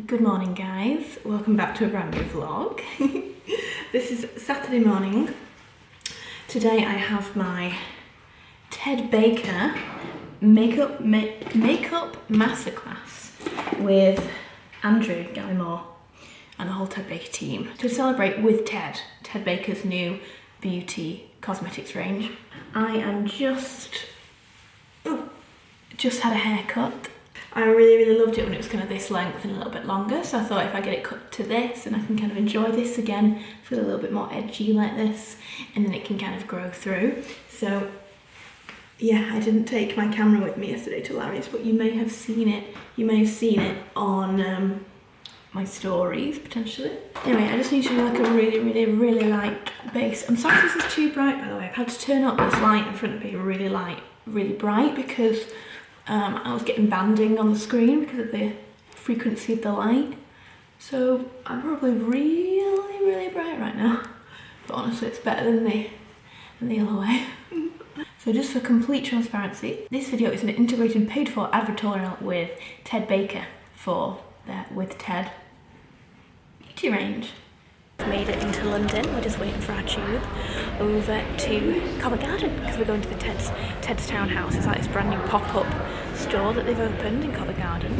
Good morning guys, welcome back to a brand new vlog. This is Saturday morning. Today I have my Ted Makeup Masterclass with Andrew Glamorous and the whole Ted Baker team to celebrate with Ted Baker's new beauty cosmetics range. I am just had a haircut. I really loved it when it was kind of this length and a little bit longer, so I thought if I get it cut to this and I can kind of enjoy this again, feel a little bit more edgy like this, and then it can kind of grow through. So yeah, I didn't take my camera with me yesterday to Larry's, but you may have seen it. You may have seen it on my stories potentially. Anyway, I just need to do like a really light base. I'm sorry if this is too bright, by the way. I've had to turn up this light in front of me really bright because I was getting banding on the screen because of the frequency of the light. So I'm probably really bright right now. But honestly, it's better than the other way. So just for complete transparency, this video is an integrated paid-for advertorial with Ted Baker for their With Ted beauty range. Made it into London. We're just waiting for our tube over to Covent Garden because we're going to the Ted's Townhouse. It's like this brand new pop-up store that they've opened in Covent Garden.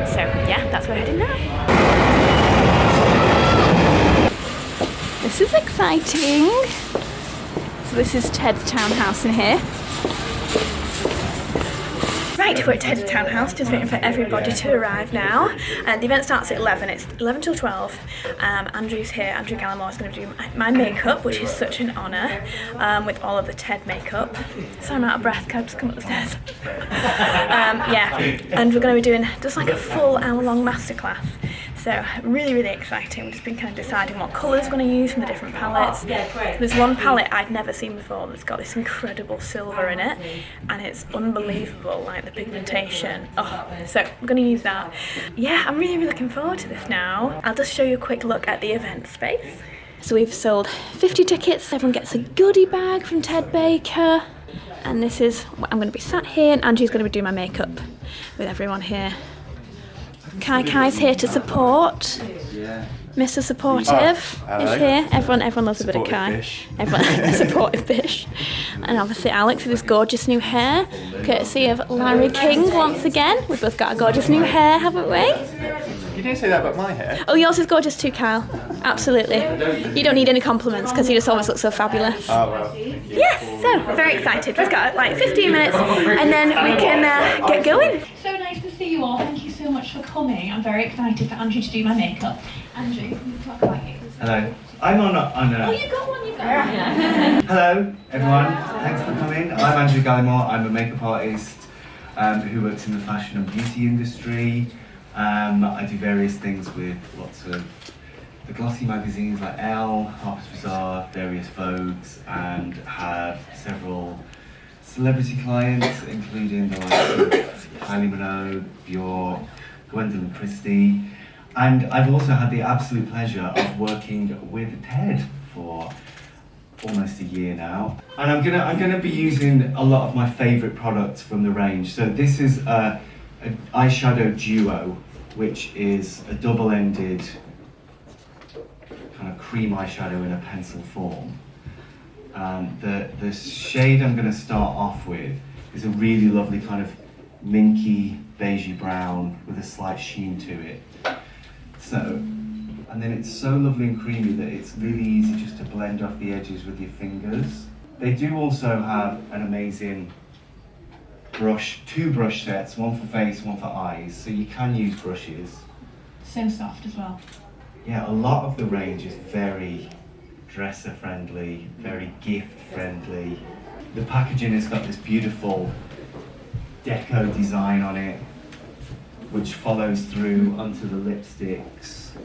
So yeah, that's where we're heading now. This is exciting. So this is Ted's Townhouse in here. Right, we're at Ted's Townhouse, just waiting for everybody to arrive now. The event starts at 11, it's 11 till 12. Andrew's here, Andrew Glamorous is going to do my makeup, which is such an honour, with all of the Ted makeup. So I'm out of breath, can I just come up the stairs? Yeah, and we're going to be doing just like a full hour-long masterclass. So really exciting. We've just been kind of deciding what colours we're going to use from the different palettes. There's one palette I'd never seen before that's got this incredible silver in it, and it's unbelievable, like the pigmentation. Oh, so we're going to use that. Yeah, I'm really looking forward to this now. I'll just show you a quick look at the event space. So we've sold 50 tickets. Everyone gets a goodie bag from Ted Baker, and this is what I'm going to be sat here, and Angie's going to be doing my makeup with everyone here. Kai's here to support. Mr. Supportive is here. Everyone loves a bit of Kai. Everyone, a supportive fish. And obviously Alex with his gorgeous new hair, courtesy of Larry King once again. We've both got a gorgeous new hair, haven't we? You didn't say that about my hair. Oh, yours is gorgeous too, Kyle. Absolutely. You don't need any compliments because you just always look so fabulous. Oh, well. Yes, so very excited. We've got like 15 minutes and then we can get going. So nice to see you all. Thank you so much for coming. I'm very excited for Andrew to do my makeup. Andrew, can you talk about you? Hello. I'm on a... Oh, you've got one. Yeah. Hello, everyone. Thanks for coming. I'm Andrew Glamorous. I'm a makeup artist who works in the fashion and beauty industry. I do various things with lots of the glossy magazines like Elle, Harper's Bazaar, various Vogues, and have several celebrity clients, including the likes of Kylie Minogue, Bjork, Gwendolyn Christie. And I've also had the absolute pleasure of working with Ted for almost a year now. And I'm gonna be using a lot of my favourite products from the range. So this is an eyeshadow duo, which is a double-ended kind of cream eyeshadow in a pencil form. The shade I'm going to start off with is a really lovely kind of minky beigey brown with a slight sheen to it. So, and then it's so lovely and creamy that it's really easy just to blend off the edges with your fingers. They do also have an amazing two brush sets, one for face, one for eyes, so you can use brushes. So soft as well. Yeah, a lot of the range is very dresser friendly, very gift friendly. The packaging has got this beautiful deco design on it, which follows through onto the lipsticks,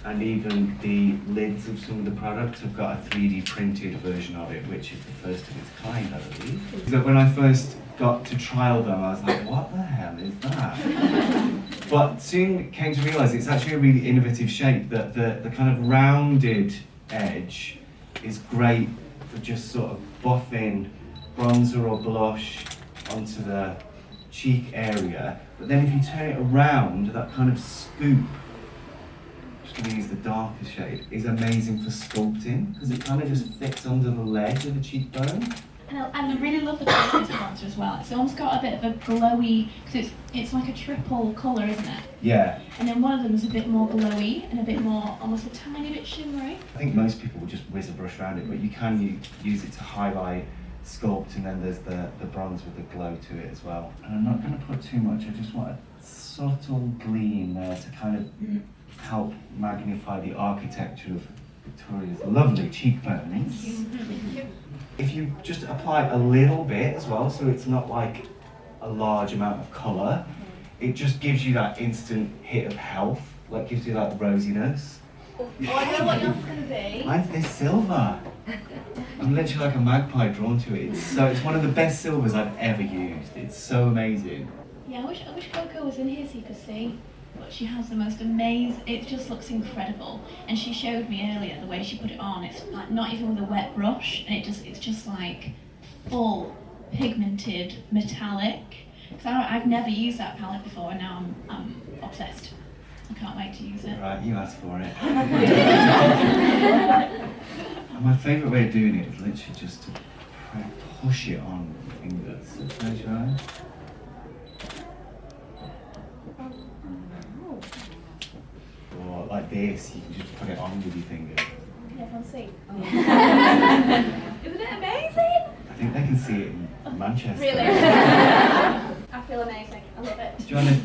and even the lids of some of the products have got a 3D printed version of it, which is the first of its kind, I believe. So when I first got to trial them, I was like, what the hell is that? But soon came to realise it's actually a really innovative shape, that the kind of rounded edge is great for just sort of buffing bronzer or blush onto the cheek area, But then if you turn it around, that kind of scoop, I'm just going to use the darker shade, is amazing for sculpting because it kind of just fits under the ledge of the cheekbone. And I really love the colour of this bronzer as well. It's almost got a bit of a glowy, because it's like a triple colour, isn't it? Yeah. And then one of them is a bit more glowy and a bit more, almost a tiny bit shimmery. I think most people will just whiz a brush around it, but you can use it to highlight, sculpt, and then there's the bronze with the glow to it as well. And I'm not going to put too much, I just want a subtle gleam there to kind of help magnify the architecture of Victoria's lovely cheekbones. Thank you. If you just apply a little bit as well, so it's not like a large amount of colour, it just gives you that instant hit of health, like gives you that rosiness. Oh, I know what yours is going to be. Mine's this silver. I'm literally like a magpie drawn to it. It's one of the best silvers I've ever used. It's so amazing. Yeah, I wish Coco was in here so you could see. But she has the most amazing, it just looks incredible. And she showed me earlier the way she put it on. It's like not even with a wet brush, and it's just like full pigmented metallic. So I've never used that palette before, and now I'm obsessed. I can't wait to use it. Right, you asked for it. And my favourite way of doing it is literally just to push it on with your fingers. So close your eyes. Or like this, you can just put it on with your fingers. Can everyone see? Oh. Isn't it amazing? I think they can see it in Manchester. Really? I feel amazing. I love it. Do you want to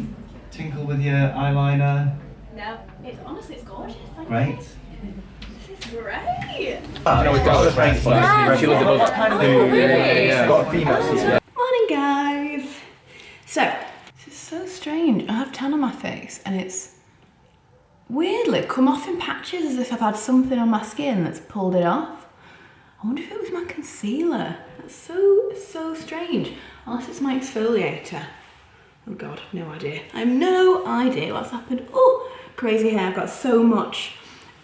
tinkle with your eyeliner? No, it's gorgeous. Thank Great. you. This is great. She looked above got a female. Morning, guys. So, this is so strange. I have tan on my face, and it's weirdly come off in patches as if I've had something on my skin that's pulled it off. I wonder if it was my concealer. That's so strange. Unless it's my exfoliator. Oh God, no idea. I have no idea what's happened. Oh, crazy hair. I've got so much.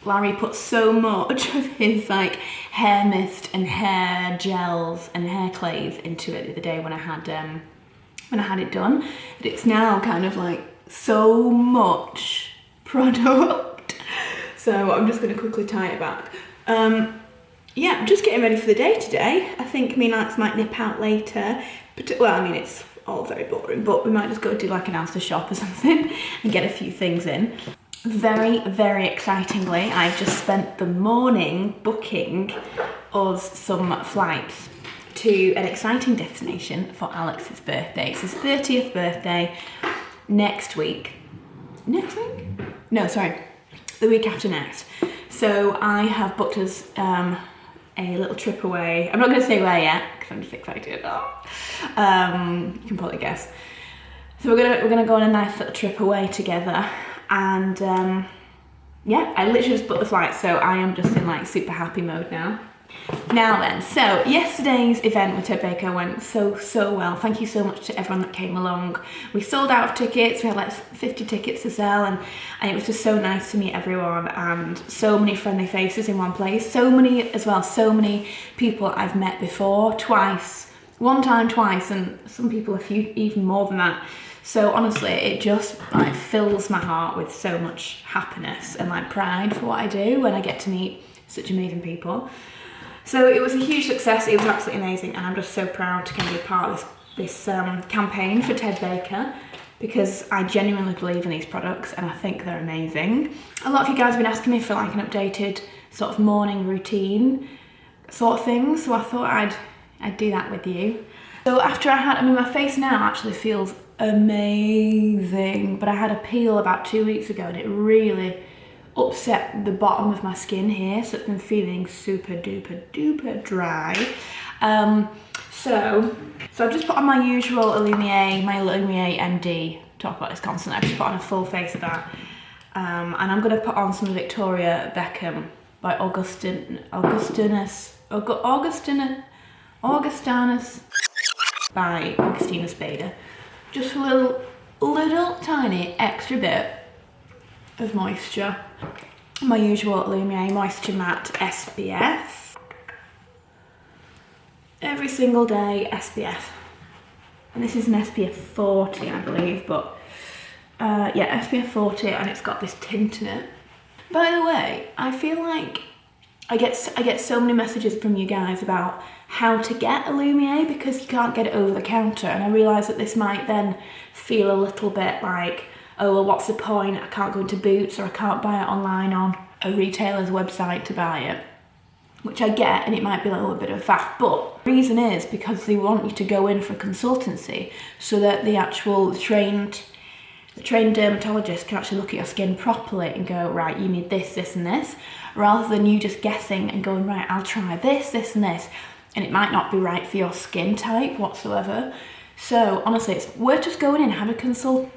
Larry put so much of his like hair mist and hair gels and hair clays into it the other day when I had it done. But it's now kind of like so much product. So I'm just going to quickly tie it back. Yeah, I'm just getting ready for the day today. I think me and Alex might nip out later. But, well, I mean, it's all very boring, but we might just go do like an Asda shop or something and get a few things in. Very, very excitingly, I've just spent the morning booking us some flights to an exciting destination for Alex's birthday. It's his 30th birthday next week. Next week? No, sorry, the week after next. So I have booked us a little trip away. I'm not going to say where yet because I'm just excited. You can probably guess. So we're gonna go on a nice little trip away together, and yeah, I literally just booked the flight, so I am just in like super happy mode now. Now then, so yesterday's event with Ted Baker went so well. Thank you so much to everyone that came along. We sold out of tickets. We had like 50 tickets to sell, and it was just so nice to meet everyone and so many friendly faces in one place. So many people I've met before, twice, one time, twice, and some people a few even more than that. So honestly, it just like fills my heart with so much happiness and like pride for what I do when I get to meet such amazing people. So it was a huge success. It was absolutely amazing, and I'm just so proud to kind of be part of this campaign for Ted Baker, because I genuinely believe in these products and I think they're amazing. A lot of you guys have been asking me for like an updated sort of morning routine sort of thing, so I thought I'd do that with you. So after my face now actually feels amazing, but I had a peel about 2 weeks ago and it really upset the bottom of my skin here, so it's been feeling super duper dry. So I've just put on my usual Illumier MD top about this concealer. I've just put on a full face of that, and I'm going to put on some Victoria Beckham by Augustinus by Augustina Spader. Just a little tiny extra bit of moisture. My usual Lumiere Moisture Matte SPF. Every single day SPF. And this is an SPF 40, I believe, but Yeah, SPF 40, and it's got this tint in it. By the way, I feel like I get so many messages from you guys about how to get a Lumiere because you can't get it over the counter, and I realise that this might then feel a little bit like, oh well, what's the point? I can't go into Boots, or I can't buy it online on a retailer's website to buy it, which I get, and it might be a little bit of a faff, but the reason is because they want you to go in for consultancy so that the trained dermatologist can actually look at your skin properly and go, right, you need this, this and this, rather than you just guessing and going, right, I'll try this, this and this, and it might not be right for your skin type whatsoever. So honestly, it's worth just going in, have a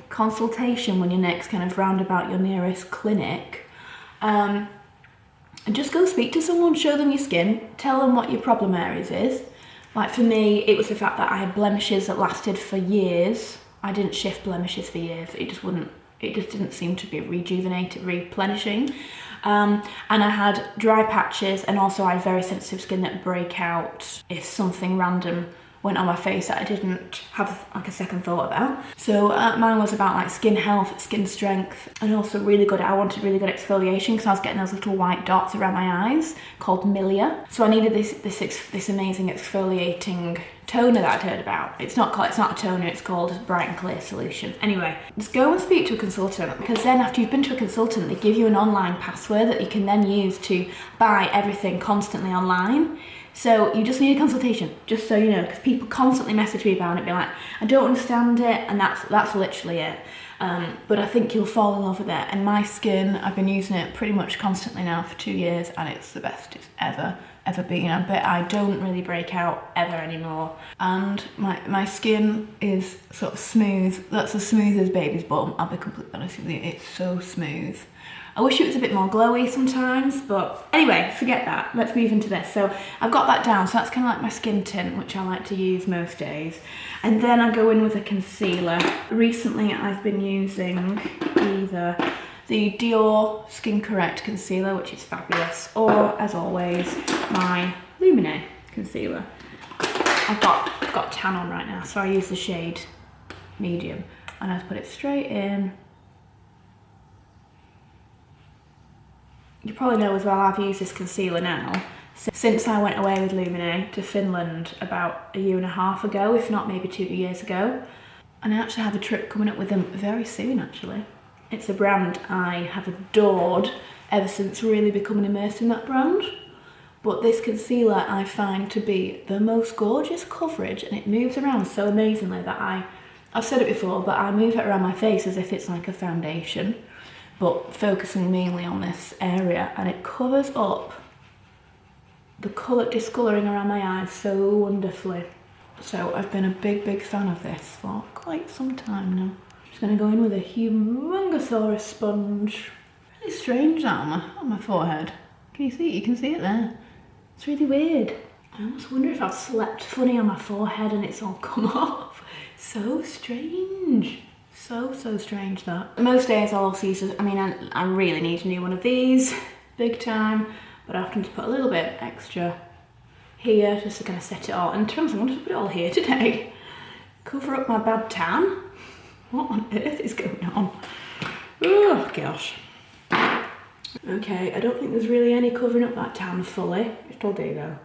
consultation when you're next kind of round about your nearest clinic, and just go speak to someone, show them your skin, tell them what your problem areas is. Like for me, it was the fact that I had blemishes that lasted for years. I didn't shift blemishes for years. It just didn't seem to be replenishing. And I had dry patches, and also I had very sensitive skin that break out if something random went on my face that I didn't have like a second thought about. So mine was about like skin health, skin strength, and also I wanted really good exfoliation because I was getting those little white dots around my eyes called milia. So I needed this amazing exfoliating toner that I'd heard about. It's not a toner, it's called Bright and Clear Solution. Anyway, just go and speak to a consultant, because then after you've been to a consultant, they give you an online password that you can then use to buy everything constantly online. So you just need a consultation, just so you know, because people constantly message me about it, be like, I don't understand it, and that's literally it. But I think you'll fall in love with it. And my skin, I've been using it pretty much constantly now for 2 years, and it's the best it's ever been. I don't really break out ever anymore, and my skin is sort of smooth. That's as smooth as baby's bum, I'll be completely honest with you. It's so smooth. I wish it was a bit more glowy sometimes, but anyway, forget that. Let's move into this. So I've got that down, so that's kind of like my skin tint, which I like to use most days. And then I go in with a concealer. Recently I've been using either the Dior Skin Correct concealer, which is fabulous, or as always, my Luminate concealer. I've got tan on right now, so I use the shade medium, and I just put it straight in. You probably know as well, I've used this concealer now since I went away with Luminate to Finland about 1.5 years ago, if not maybe 2 years ago. And I actually have a trip coming up with them very soon, actually. It's a brand I have adored ever since really becoming immersed in that brand. But this concealer I find to be the most gorgeous coverage, and it moves around so amazingly that I've said it before, but I move it around my face as if it's like a foundation, but focusing mainly on this area, and it covers up the discolouring around my eyes so wonderfully. So I've been a big fan of this for quite some time now. I'm just going to go in with a humongousaurus sponge. Really strange that on my forehead. Can you see it? You can see it there. It's really weird. I almost wonder if I've slept funny on my forehead and it's all come off. So strange. So strange that. Most days I'll also use, I really need a new one of these, big time, but I often just put a little bit extra here just to kind of set it all. And to be honest, I wanted to put it all here today. Cover up my bad tan. What on earth is going on? Oh gosh. Okay, I don't think there's really any covering up that tan fully. It'll do though.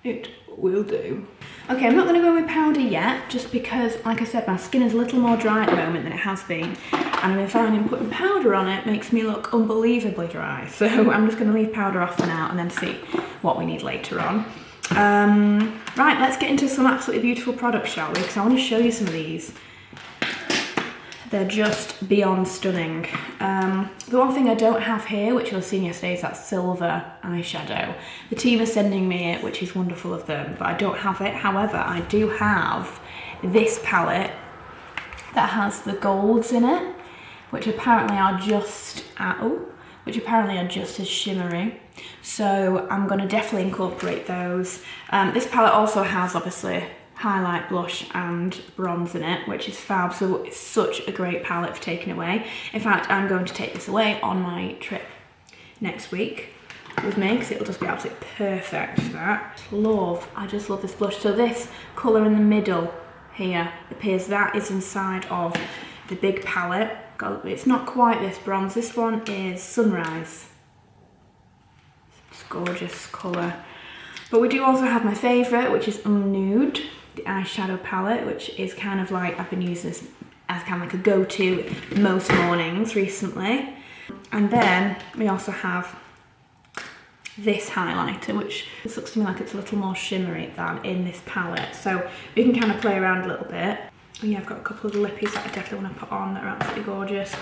It will do. Okay, I'm not going to go with powder yet, just because, like I said, my skin is a little more dry at the moment than it has been. And I've been finding putting powder on it makes me look unbelievably dry. So I'm just going to leave powder off for now and then see what we need later on. Right, let's get into some absolutely beautiful products, shall we? Because I want to show you some of these. They're just beyond stunning. The one thing I don't have here, which you'll have seen yesterday, is that silver eyeshadow. The team is sending me it, which is wonderful of them, but I don't have it. However, I do have this palette that has the golds in it, which apparently are just as shimmery. So I'm going to definitely incorporate those. This palette also has, obviously, highlight, blush and bronze in it, which is fab, so it's such a great palette for taking away. In fact, I'm going to take this away on my trip next week with me, because it'll just be absolutely perfect for that. I just love this blush. So this colour in the middle here appears, that is inside of the big palette. It's not quite this bronze. This one is Sunrise. It's gorgeous colour. But we do also have my favourite, which is Nude, the eyeshadow palette, which is kind of like, I've been using this as kind of like a go-to most mornings recently. And then we also have this highlighter, which this looks to me like it's a little more shimmery than in this palette. So we can kind of play around a little bit. And yeah, I've got a couple of the lippies that I definitely want to put on that are absolutely gorgeous.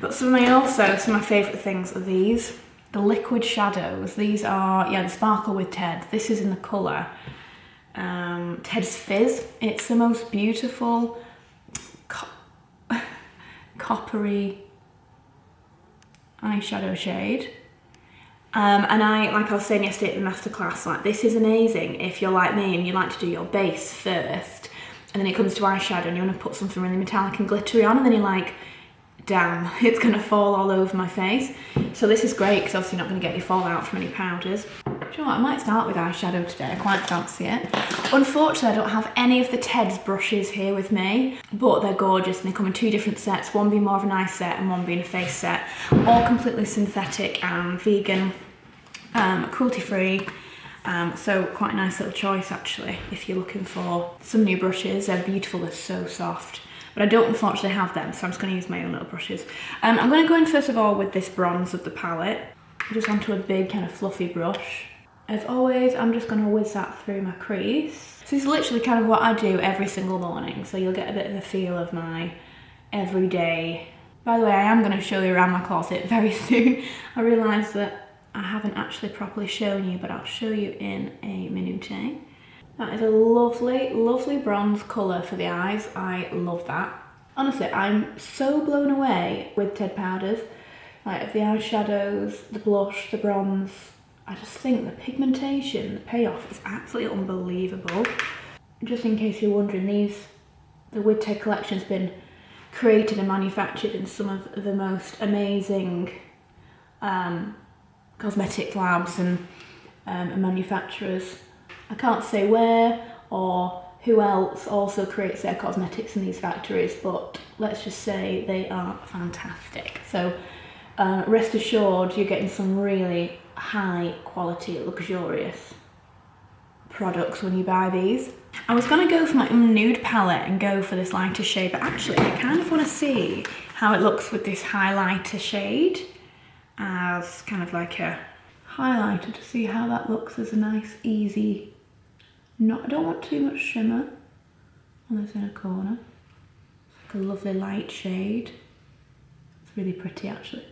But some of my favourite things are these. The liquid shadows. These are, yeah, the Sparkle with Ted. This is in the colour Ted's Fizz. It's the most beautiful coppery eyeshadow shade. And like I was saying yesterday at the masterclass, like this is amazing if you're like me and you like to do your base first, and then it comes to eyeshadow and you want to put something really metallic and glittery on, and then you're like, damn, it's gonna fall all over my face. So this is great because obviously not gonna get any fallout from any powders. Do you know what, I might start with eyeshadow today, I quite fancy it. Unfortunately, I don't have any of the Ted's brushes here with me, but they're gorgeous and they come in 2 different sets, one being more of an eye set and one being a face set, all completely synthetic and vegan, cruelty-free. So quite a nice little choice actually if you're looking for some new brushes. They're beautiful, they're so soft. But I don't unfortunately have them, so I'm just going to use my own little brushes. I'm going to go in first of all with this bronze of the palette, just onto a big kind of fluffy brush. As always, I'm just going to whiz that through my crease. So this is literally kind of what I do every single morning, so you'll get a bit of a feel of my everyday. By the way, I am going to show you around my closet very soon. I realised that I haven't actually properly shown you, but I'll show you in a minute. That is a lovely, lovely bronze colour for the eyes. I love that. Honestly, I'm so blown away with Ted powders. Like the eyeshadows, the blush, the bronze. I just think the pigmentation, the payoff is absolutely unbelievable. Just in case you're wondering, the With Ted collection has been created and manufactured in some of the most amazing cosmetic labs and manufacturers. I can't say where or who else also creates their cosmetics in these factories, but let's just say they are fantastic. So rest assured you're getting some really high quality, luxurious products when you buy these. I was going to go for my Nude palette and go for this lighter shade, but actually I kind of want to see how it looks with this highlighter shade as kind of like a highlighter, to see how that looks as a nice easy, I don't want too much shimmer on this inner corner. It's like a lovely light shade. It's really pretty actually.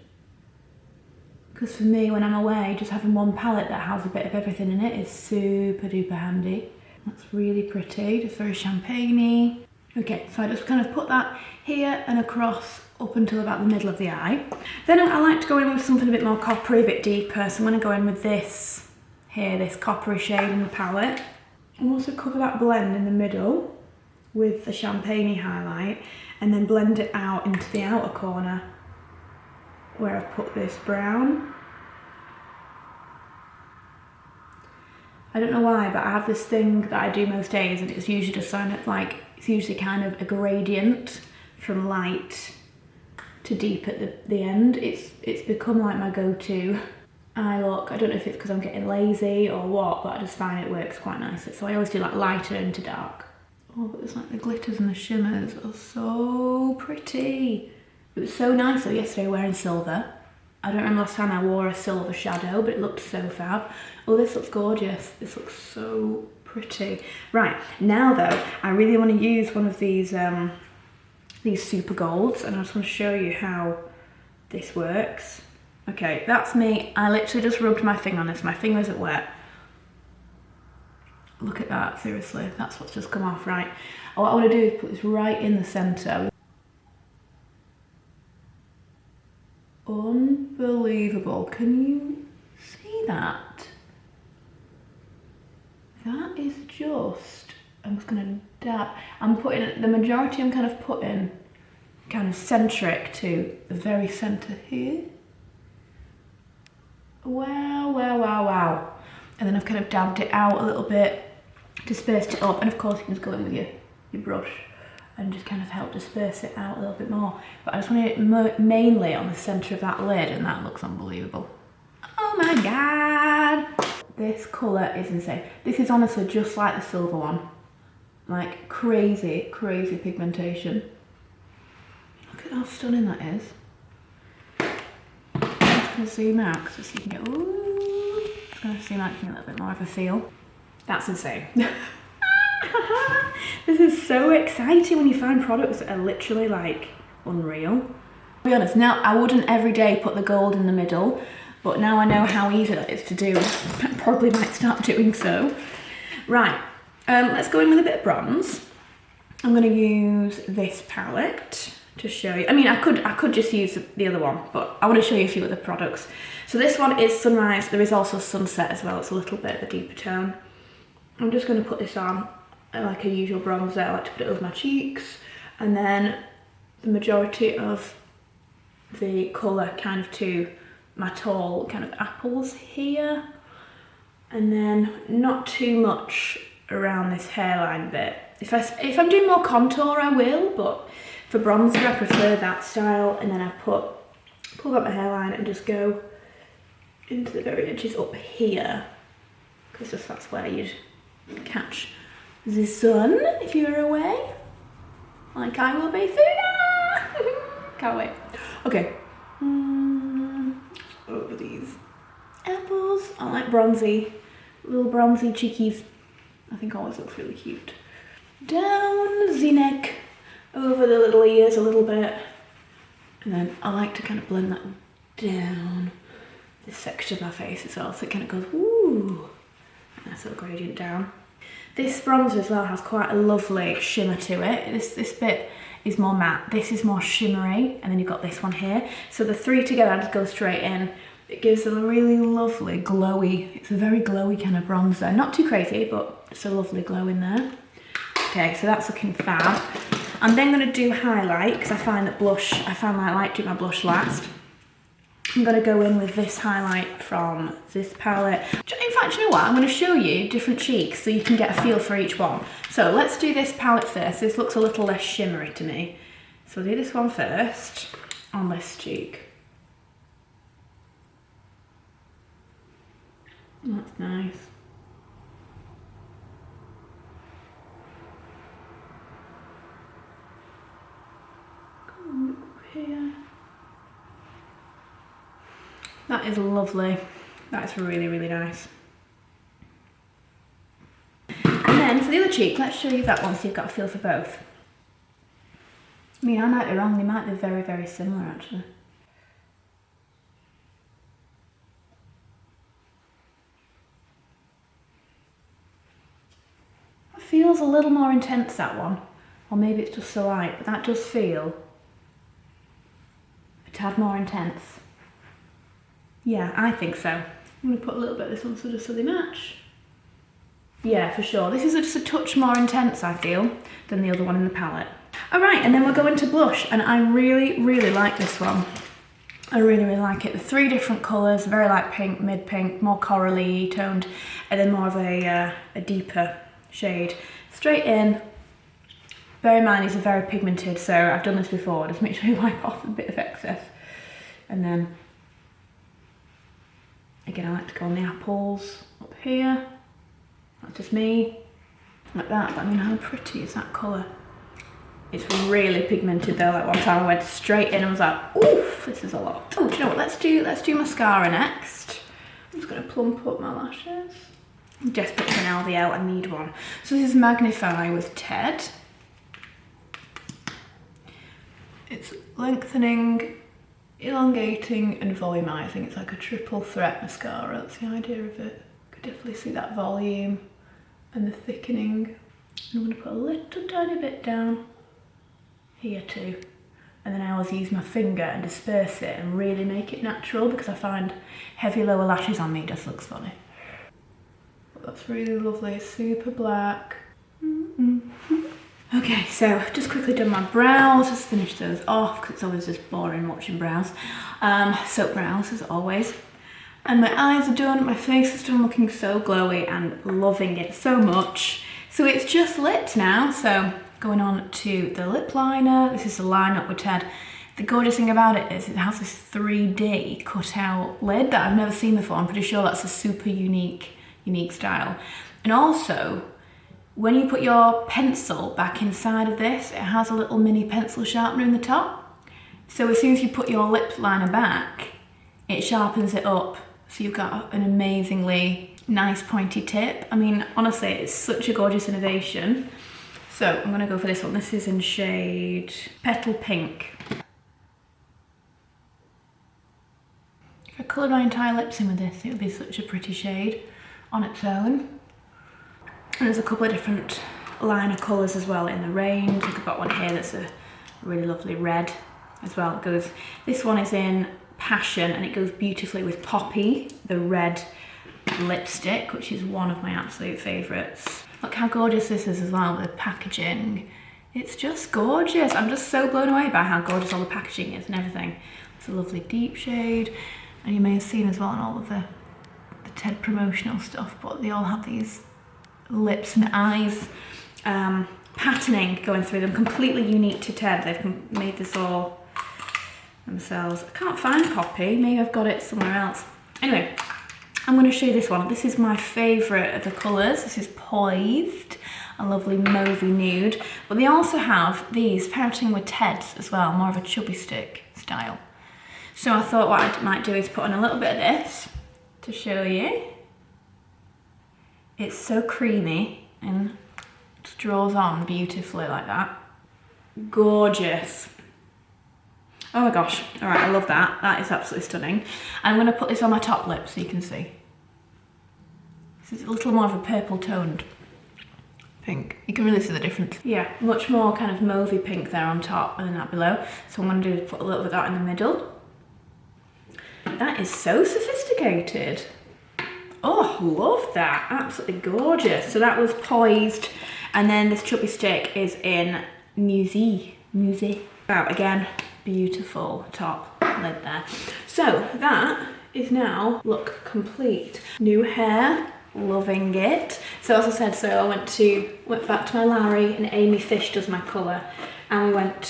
Because for me, when I'm away, just having one palette that has a bit of everything in it is super duper handy. That's really pretty, just very champagne-y. Okay, so I just kind of put that here and across up until about the middle of the eye. Then I like to go in with something a bit more coppery, a bit deeper. So I'm going to go in with this here, this coppery shade in the palette. And also cover that blend in the middle with the champagne-y highlight, and then blend it out into the outer corner where I've put this brown. I don't know why, but I have this thing that I do most days, and it's usually just kind of like, it's usually kind of a gradient from light to deep at the end. It's become like my go-to eye look. I don't know if it's because I'm getting lazy or what, but I just find it works quite nicely. So I always do like lighter into dark. Oh, but there's like the glitters and the shimmers are so pretty. It was so nice though yesterday wearing silver. I don't remember last time I wore a silver shadow, but it looked so fab. Oh, this looks gorgeous. This looks so pretty. Right, now though, I really want to use one of these super golds, and I just want to show you how this works. Okay, that's me. I literally just rubbed my finger on this. My finger isn't wet. Look at that, seriously. That's what's just come off, right? What I want to do is put this right in the centre. Unbelievable. Can you see that? That is just, I'm just going to dab. I'm putting, the majority I'm kind of putting kind of centric to the very centre here. Wow, wow, wow, wow. And then I've kind of dabbed it out a little bit, dispersed it up, and of course you can just go in with your brush and just kind of help disperse it out a little bit more. But I just want it mainly on the centre of that lid, and that looks unbelievable. Oh my god! This colour is insane. This is honestly just like the silver one. Like crazy, crazy pigmentation. Look at how stunning that is. I'm just going to zoom out so you can get, ooh. Just going to zoom out, you can get a little bit more of a feel. That's insane. This is so exciting when you find products that are literally like unreal. To be honest, now I wouldn't every day put the gold in the middle, but now I know how easy that is to do. I probably might start doing so. Right, let's go in with a bit of bronze. I'm going to use this palette to show you. I mean, I could just use the other one, but I want to show you a few other products. So this one is Sunrise. There is also Sunset as well. It's a little bit of a deeper tone. I'm just going to put this on like a usual bronzer. I like to put it over my cheeks, and then the majority of the colour kind of to my tall kind of apples here, and then not too much around this hairline bit. If I'm doing more contour, I will, but for bronzer I prefer that style, and then I pull back my hairline and just go into the very edges up here, because just that's where you'd catch the sun if you were away, like I will be soon. Can't wait. Okay, over these apples. I like bronzy, little bronzy cheekies. I think always looks really cute. Down the neck, over the little ears a little bit, and then I like to kind of blend that down this section of my face as well, so it kind of goes, ooh, nice little gradient down. This bronzer as well has quite a lovely shimmer to it. This bit is more matte, this is more shimmery, and then you've got this one here. So the three together just go straight in. It gives them a really lovely glowy, it's a very glowy kind of bronzer. Not too crazy, but it's a lovely glow in there. Okay, so that's looking fab. I'm then going to do highlight, because I find that I like doing my blush last. I'm going to go in with this highlight from this palette. In fact, you know what? I'm going to show you different cheeks so you can get a feel for each one. So let's do this palette first. This looks a little less shimmery to me. So I'll do this one first on this cheek. That's nice. Come up here. That is lovely. That's really, really nice. And then for the other cheek, let's show you that one so you've got a feel for both. I mean, I might be wrong, they might be very, very similar actually. It feels a little more intense, that one. Or maybe it's just so light, but that does feel a tad more intense. Yeah, I think so. I'm going to put a little bit of this one so they match. Yeah, for sure. This is just a touch more intense, I feel, than the other one in the palette. Alright, and then we'll go into blush, and I really, really like this one. I really, really like it. The three different colours, very light pink, mid pink, more corally toned, and then more of a deeper shade. Straight in. Bear in mind these are very pigmented, so I've done this before. Just make sure you wipe off a bit of excess. And then, again, I like to go on the apples up here. That's just me, like that. But I mean, how pretty is that colour? It's really pigmented though. Like one time I went straight in and was like, oof, this is a lot. Oh, do you know what? Let's do mascara next. I'm just going to plump up my lashes. I'm desperate for an LVL. I need one. So this is Magnify with Ted. It's lengthening, elongating and volumizing. It's like a triple threat mascara. That's the idea of it. You could definitely see that volume and the thickening. I'm going to put a little tiny bit down here too. And then I always use my finger and disperse it and really make it natural, because I find heavy lower lashes on me just looks funny. But that's really lovely, super black. Okay, so I've just quickly done my brows, just finished those off because it's always just boring watching brows. Soap brows as always. And my eyes are done, my face is done, looking so glowy and loving it so much. So it's just lit now, so going on to the lip liner. This is the lineup with Ted. The gorgeous thing about it is it has this 3D cut out lid that I've never seen before. I'm pretty sure that's a super unique style. And also, when you put your pencil back inside of this, it has a little mini pencil sharpener in the top. So as soon as you put your lip liner back, it sharpens it up. So you've got an amazingly nice pointy tip. I mean, honestly, it's such a gorgeous innovation. So I'm gonna go for this one. This is in shade Petal Pink. If I coloured my entire lips in with this, it would be such a pretty shade on its own. And there's a couple of different liner colours as well in the range. I've got one here that's a really lovely red as well. This one is in Passion and it goes beautifully with Poppy, the red lipstick, which is one of my absolute favourites. Look how gorgeous this is as well with the packaging. It's just gorgeous. I'm just so blown away by how gorgeous all the packaging is and everything. It's a lovely deep shade. And you may have seen as well in all of the Ted promotional stuff, but they all have these lips and eyes patterning going through them, completely unique to Ted. They've made this all themselves. I can't find Poppy, maybe I've got it somewhere else. Anyway, I'm going to show you this one. This is my favourite of the colours. This is Poised, a lovely mauvey nude. But they also have these pairing with Ted's as well, more of a chubby stick style. So I thought what I might do is put on a little bit of this to show you. It's so creamy and just draws on beautifully like that. Gorgeous. Oh my gosh, all right, I love that. That is absolutely stunning. I'm gonna put this on my top lip so you can see. This is a little more of a purple toned pink. You can really see the difference. Yeah, much more kind of mauvey pink there on top and then that below. So what I'm gonna do is put a little bit of that in the middle. That is so sophisticated. Oh, love that, absolutely gorgeous. So that was Poised, and then this chubby stick is in Musée. Wow, again, beautiful top lid there. So that is now look complete. New hair, loving it. So as I said, so I went back to my Larry and Amy Fish does my colour, and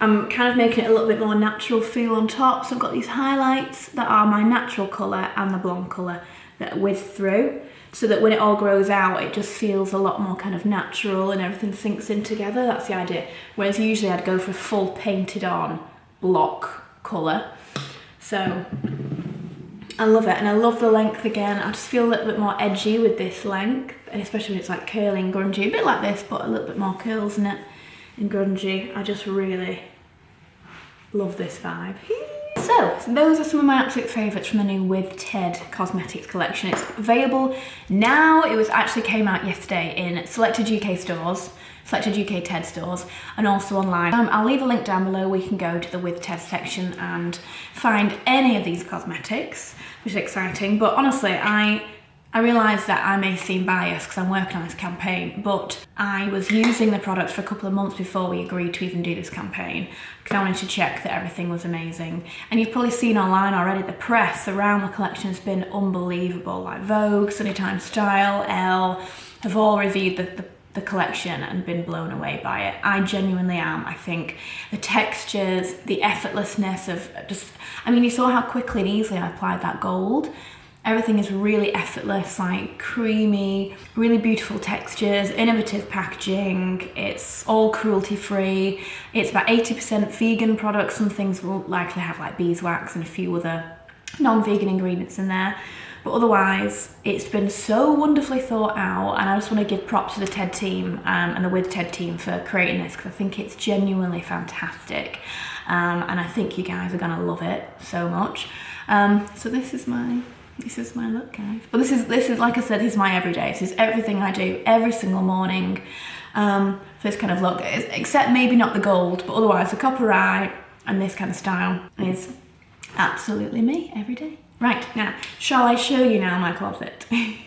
I'm kind of making it a little bit more natural feel on top. So I've got these highlights that are my natural colour and the blonde colour that whiz through, so that when it all grows out, it just feels a lot more kind of natural and everything sinks in together. That's the idea. Whereas usually I'd go for a full painted on block colour. So I love it, and I love the length again. I just feel a little bit more edgy with this length, and especially when it's like curling grungy, a bit like this, but a little bit more curls in it. And grungy. I just really love this vibe. So those are some of my absolute favourites from the new With Ted Cosmetics collection. It's available now. It actually came out yesterday in selected UK stores, selected UK Ted stores, and also online. I'll leave a link down below where you can go to the With Ted section and find any of these cosmetics, which is exciting. But honestly, I realise that I may seem biased because I'm working on this campaign, but I was using the products for a couple of months before we agreed to even do this campaign because I wanted to check that everything was amazing. And you've probably seen online already, the press around the collection has been unbelievable. Like Vogue, Sunny Time Style, Elle have all reviewed the collection and been blown away by it. I genuinely am. I think the textures, the effortlessness of just, I mean, you saw how quickly and easily I applied that gold. Everything is really effortless, like creamy, really beautiful textures, innovative packaging. It's all cruelty-free. It's about 80% vegan products. Some things will likely have like beeswax and a few other non-vegan ingredients in there. But otherwise, it's been so wonderfully thought out, and I just want to give props to the Ted team and the With Ted team for creating this, because I think it's genuinely fantastic. And I think you guys are gonna love it so much. So this is my look, guys. But this is like I said, this is my everyday. This is everything I do every single morning. For this kind of look, except maybe not the gold, but otherwise the copper eye and this kind of style is absolutely me every day. Right, now, shall I show you now my closet? I've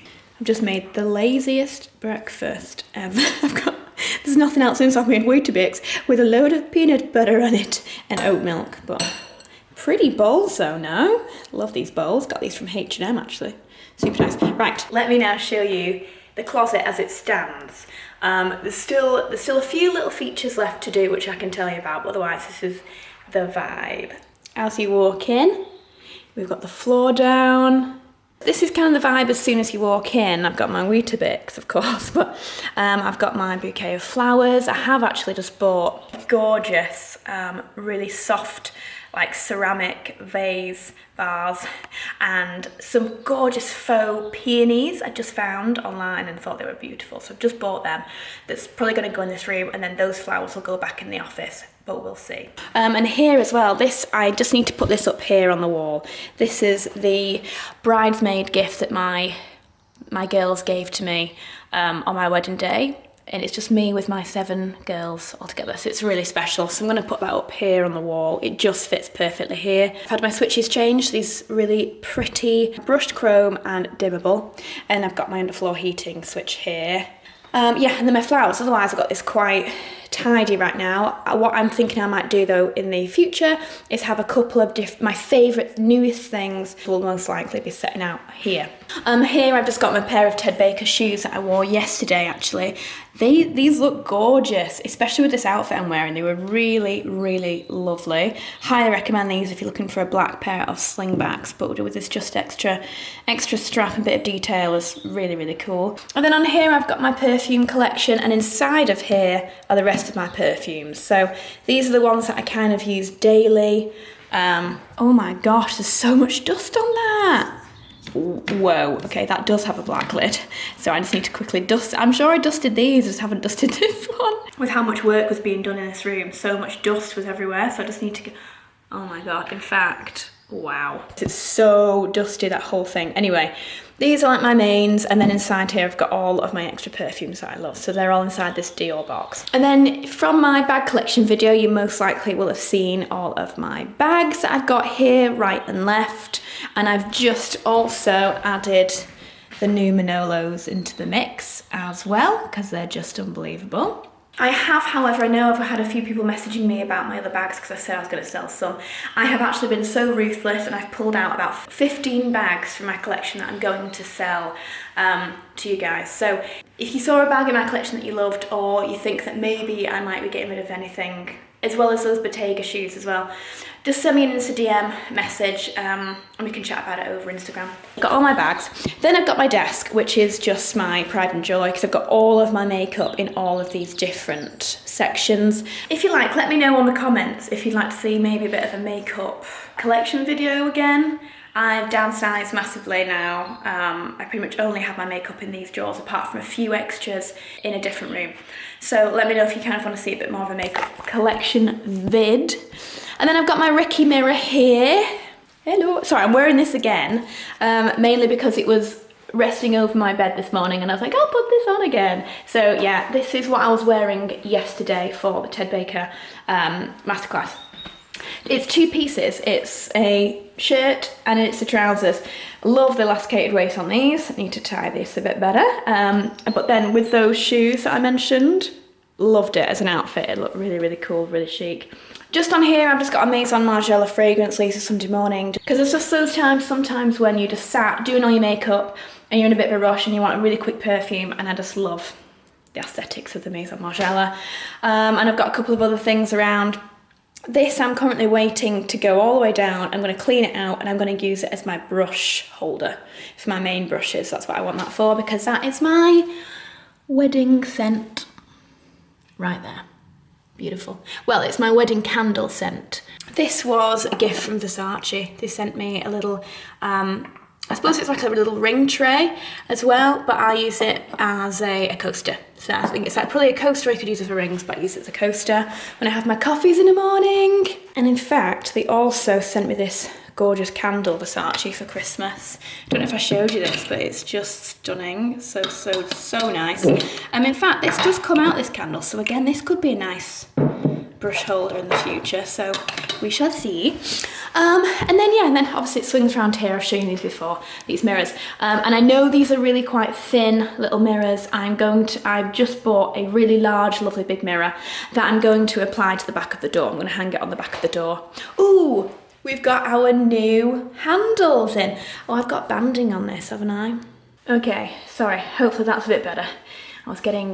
just made the laziest breakfast ever. There's nothing else in, so I've made Weetabix with a load of peanut butter on it and oat milk, but pretty bowls though, no? Love these bowls. Got these from H&M actually. Super nice. Right, let me now show you the closet as it stands. There's still a few little features left to do, which I can tell you about, but otherwise this is the vibe. As you walk in, we've got the floor down. This is kind of the vibe as soon as you walk in. I've got my Weetabix, of course, but I've got my bouquet of flowers. I have actually just bought gorgeous, really soft, like ceramic vase and some gorgeous faux peonies I just found online and thought they were beautiful. So I've just bought them. That's probably going to go in this room, and then those flowers will go back in the office, but we'll see. And here as well, this, I just need to put this up here on the wall. This is the bridesmaid gift that my girls gave to me on my wedding day. And it's just me with my 7 girls all together, so it's really special. So I'm going to put that up here on the wall. It just fits perfectly here. I've had my switches changed, these really pretty brushed chrome and dimmable, and I've got my underfloor heating switch here. Yeah, and then my flowers. Otherwise I've got this quite tidy right now. What I'm thinking I might do though in the future is have a couple of my favourite newest things will most likely be setting out here. Here I've just got my pair of Ted Baker shoes that I wore yesterday actually. These look gorgeous, especially with this outfit I'm wearing. They were really, really lovely. Highly recommend these if you're looking for a black pair of slingbacks, but with this just extra strap and bit of detail is really, really cool. And then on here I've got my perfume collection, and inside of here are the rest of my perfumes. So these are the ones that I kind of use daily. Oh my gosh, there's so much dust on that. Whoa, okay, that does have a black lid, so I just need to quickly dust. I'm sure I dusted these, I just haven't dusted this one. With how much work was being done in this room, so much dust was everywhere, so I just need to oh my god, in fact, wow. It's so dusty, that whole thing. Anyway, these are like my mains, and then inside here I've got all of my extra perfumes that I love, so they're all inside this Dior box. And then from my bag collection video, you most likely will have seen all of my bags that I've got here, right and left, and I've just also added the new Manolos into the mix as well, because they're just unbelievable. I have, however, I know I've had a few people messaging me about my other bags because I said I was going to sell some. I have actually been so ruthless, and I've pulled out about 15 bags from my collection that I'm going to sell to you guys. So if you saw a bag in my collection that you loved, or you think that maybe I might be getting rid of anything, as well as those Bottega shoes as well, just send me an Insta DM message and we can chat about it over Instagram. I've got all my bags. Then I've got my desk, which is just my pride and joy, because I've got all of my makeup in all of these different sections. If you like, let me know on the comments if you'd like to see maybe a bit of a makeup collection video again. I've downsized massively now. I pretty much only have my makeup in these drawers apart from a few extras in a different room. So let me know if you kind of want to see a bit more of a makeup collection vid. And then I've got my Ricky mirror here. Hello. Sorry, I'm wearing this again, mainly because it was resting over my bed this morning and I was like, I'll put this on again. So yeah, this is what I was wearing yesterday for the Ted Baker Masterclass. It's 2 pieces. It's a shirt and it's the trousers. Love the elasticated waist on these. I need to tie this a bit better. But then with those shoes that I mentioned, loved it as an outfit. It looked really, really cool, really chic. Just on here, I've just got a Maison Margiela fragrance, lazy Sunday morning. Because there's just those times sometimes when you just sat doing all your makeup and you're in a bit of a rush and you want a really quick perfume, and I just love the aesthetics of the Maison Margiela. And I've got a couple of other things around. This I'm currently waiting to go all the way down. I'm going to clean it out and I'm going to use it as my brush holder for my main brushes. That's what I want that for, because that is my wedding scent right there. Beautiful. Well, it's my wedding candle scent. This was a gift from Versace. They sent me a little, I suppose it's like a little ring tray as well, but I use it as a coaster. So I think it's like probably a coaster. I could use it for rings, but I use it as a coaster when I have my coffees in the morning. And in fact, they also sent me this gorgeous candle, Versace, for Christmas. I don't know if I showed you this, but it's just stunning. So nice. In fact, this does come out, this candle. So again, this could be a nice brush holder in the future, so we shall see. And then obviously it swings around here. I've shown you these before, these mirrors, and I know these are really quite thin little mirrors. I've just bought a really large, lovely big mirror that I'm going to apply to the back of the door. I'm going to hang it on the back of the door. Ooh, we've got our new handles in. Oh, I've got banding on this, haven't I? Okay, sorry, hopefully that's a bit better. I was getting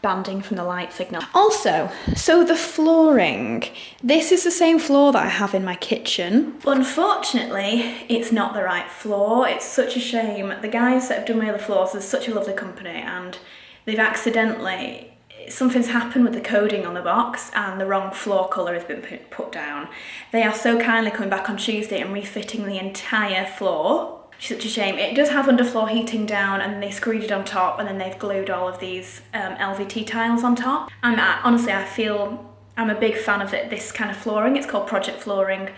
banding from the light signal. Also, so the flooring, this is the same floor that I have in my kitchen. Unfortunately, it's not the right floor. It's such a shame. The guys that have done my other floors, they're such a lovely company, and they've accidentally, something's happened with the coding on the box and the wrong floor colour has been put down. They are so kindly coming back on Tuesday and refitting the entire floor. Such a shame. It does have underfloor heating down, and they screwed it on top, and then they've glued all of these LVT tiles on top. Honestly, I feel I'm a big fan of this kind of flooring. It's called project flooring,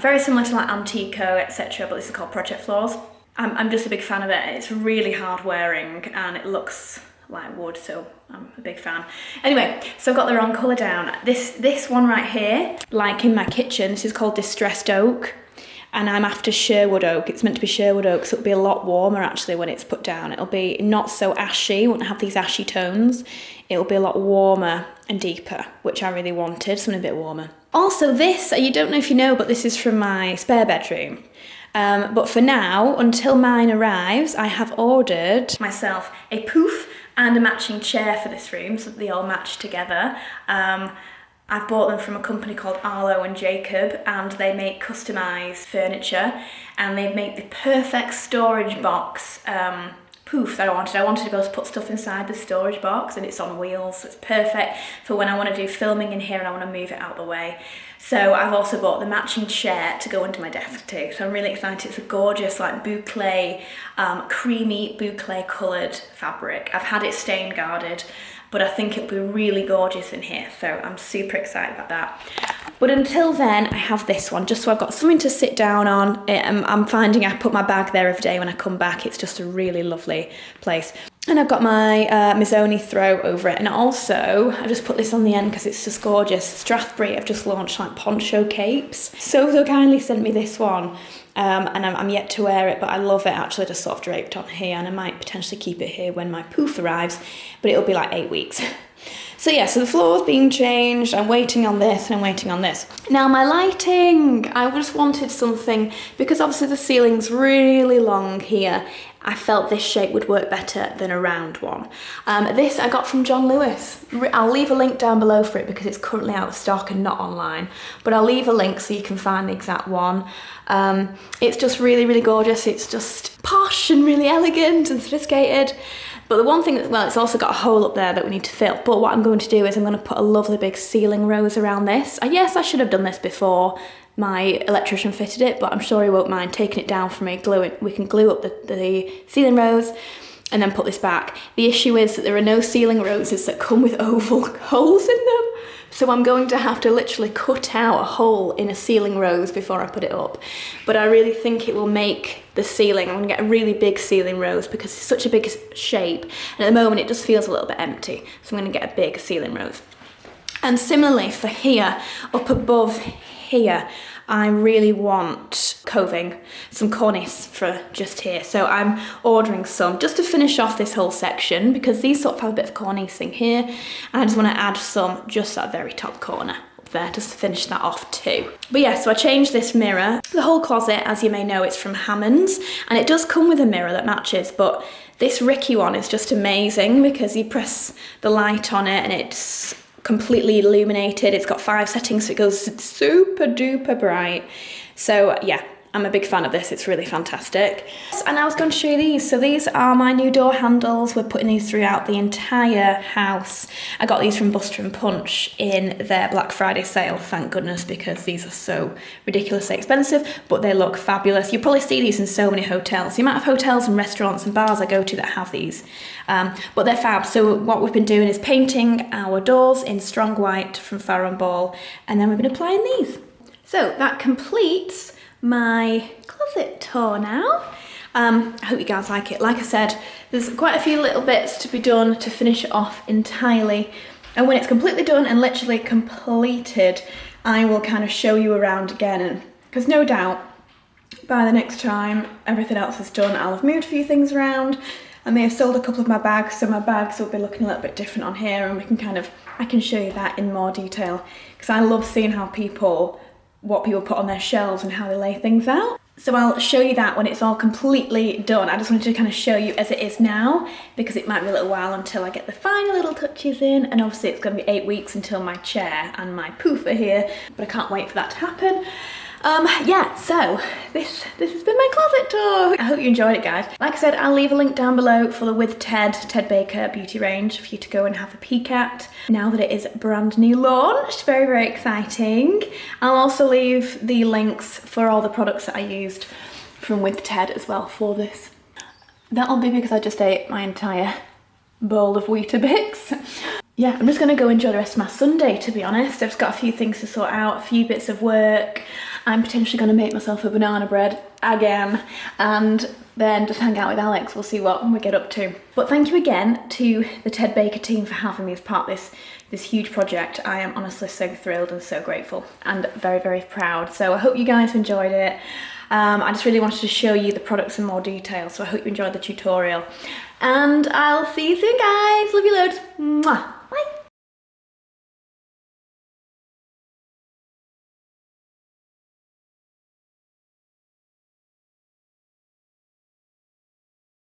very similar to like Antico, etc. But this is called project floors. I'm just a big fan of it. It's really hard wearing and it looks like wood, so I'm a big fan. Anyway, so I've got the wrong colour down. This one right here, like in my kitchen, this is called Distressed Oak. And I'm after Sherwood Oak. It's meant to be Sherwood Oak, so it'll be a lot warmer actually when it's put down. It'll be not so ashy, it won't have these ashy tones. It'll be a lot warmer and deeper, which I really wanted, something a bit warmer. Also this, you don't know if you know, but this is from my spare bedroom. But for now, until mine arrives, I have ordered myself a poof and a matching chair for this room, so that they all match together. I've bought them from a company called Arlo and Jacob, and they make customised furniture, and they make the perfect storage box poof that I wanted. I wanted to be able to put stuff inside the storage box, and it's on wheels, so it's perfect for when I want to do filming in here and I want to move it out the way. So I've also bought the matching chair to go under my desk too, so I'm really excited. It's a gorgeous like boucle, creamy boucle coloured fabric. I've had it stain guarded, but I think it'll be really gorgeous in here, so I'm super excited about that. But until then, I have this one, just so I've got something to sit down on. I'm finding I put my bag there every day when I come back. It's just a really lovely place. And I've got my Mizoni throw over it. And also, I just put this on the end because it's just gorgeous. Strathbury have just launched like poncho capes. So kindly sent me this one. And I'm yet to wear it, but I love it actually, just sort of draped on here, and I might potentially keep it here when my poof arrives, but it'll be like 8 weeks. So yeah, so the floor's being changed, I'm waiting on this and I'm waiting on this. Now my lighting, I just wanted something, because obviously the ceiling's really long here, I felt this shape would work better than a round one. This I got from John Lewis. I'll leave a link down below for it because it's currently out of stock and not online, but I'll leave a link so you can find the exact one. It's just really, really gorgeous. It's just posh and really elegant and sophisticated. But the one thing that, well, it's also got a hole up there that we need to fill. But what I'm going to do is I'm going to put a lovely big ceiling rose around this. Yes, I should have done this before my electrician fitted it, but I'm sure he won't mind taking it down for me, we can glue up the ceiling rose and then put this back. The issue is that there are no ceiling roses that come with oval holes in them. So I'm going to have to literally cut out a hole in a ceiling rose before I put it up. But I really think it will make the ceiling, I'm gonna get a really big ceiling rose because it's such a big shape. And at the moment it just feels a little bit empty. So I'm gonna get a big ceiling rose. And similarly for here, up above here, I really want coving, some cornice for just here. So I'm ordering some just to finish off this whole section because these sort of have a bit of cornicing here. And I just want to add some just at the very top corner up there just to finish that off too. But yeah, so I changed this mirror. The whole closet, as you may know, it's from Hammond's and it does come with a mirror that matches, but this Ricky one is just amazing because you press the light on it and it's completely illuminated. It's got 5 settings, so it goes super duper bright. So yeah, I'm a big fan of this. It's really fantastic. And I was going to show you these. So these are my new door handles. We're putting these throughout the entire house. I got these from Buster and Punch in their Black Friday sale, thank goodness, because these are so ridiculously expensive, but they look fabulous. You probably see these in so many hotels. The amount of hotels and restaurants and bars I go to that have these, but they're fab. So what we've been doing is painting our doors in strong white from Farrow & Ball, and then we've been applying these. So that completes my closet tour now. I hope you guys like it. Like I said, there's quite a few little bits to be done to finish it off entirely, and when it's completely done and literally completed, I will kind of show you around again, and because no doubt by the next time everything else is done, I'll have moved a few things around. I may have sold a couple of my bags, so my bags will be looking a little bit different on here, and we can I can show you that in more detail because I love seeing how what people put on their shelves and how they lay things out. So I'll show you that when it's all completely done. I just wanted to kind of show you as it is now, because it might be a little while until I get the final little touches in, and obviously it's going to be 8 weeks until my chair and my poof are here, but I can't wait for that to happen. Yeah, so this has been my closet tour. I hope you enjoyed it, guys. Like I said, I'll leave a link down below for the With Ted Baker beauty range for you to go and have a peek at now that it is brand new launched. Very, very exciting. I'll also leave the links for all the products that I used from With Ted as well for this. That'll be because I just ate my entire bowl of Weetabix. Yeah, I'm just gonna go enjoy the rest of my Sunday, to be honest. I've just got a few things to sort out, a few bits of work. I'm potentially gonna make myself a banana bread again, and then just hang out with Alex. We'll see what we get up to. But thank you again to the Ted Baker team for having me as part of this huge project. I am honestly so thrilled and so grateful and very, very proud. So I hope you guys enjoyed it. I just really wanted to show you the products in more detail, so I hope you enjoyed the tutorial. And I'll see you soon, guys. Love you loads. Mwah.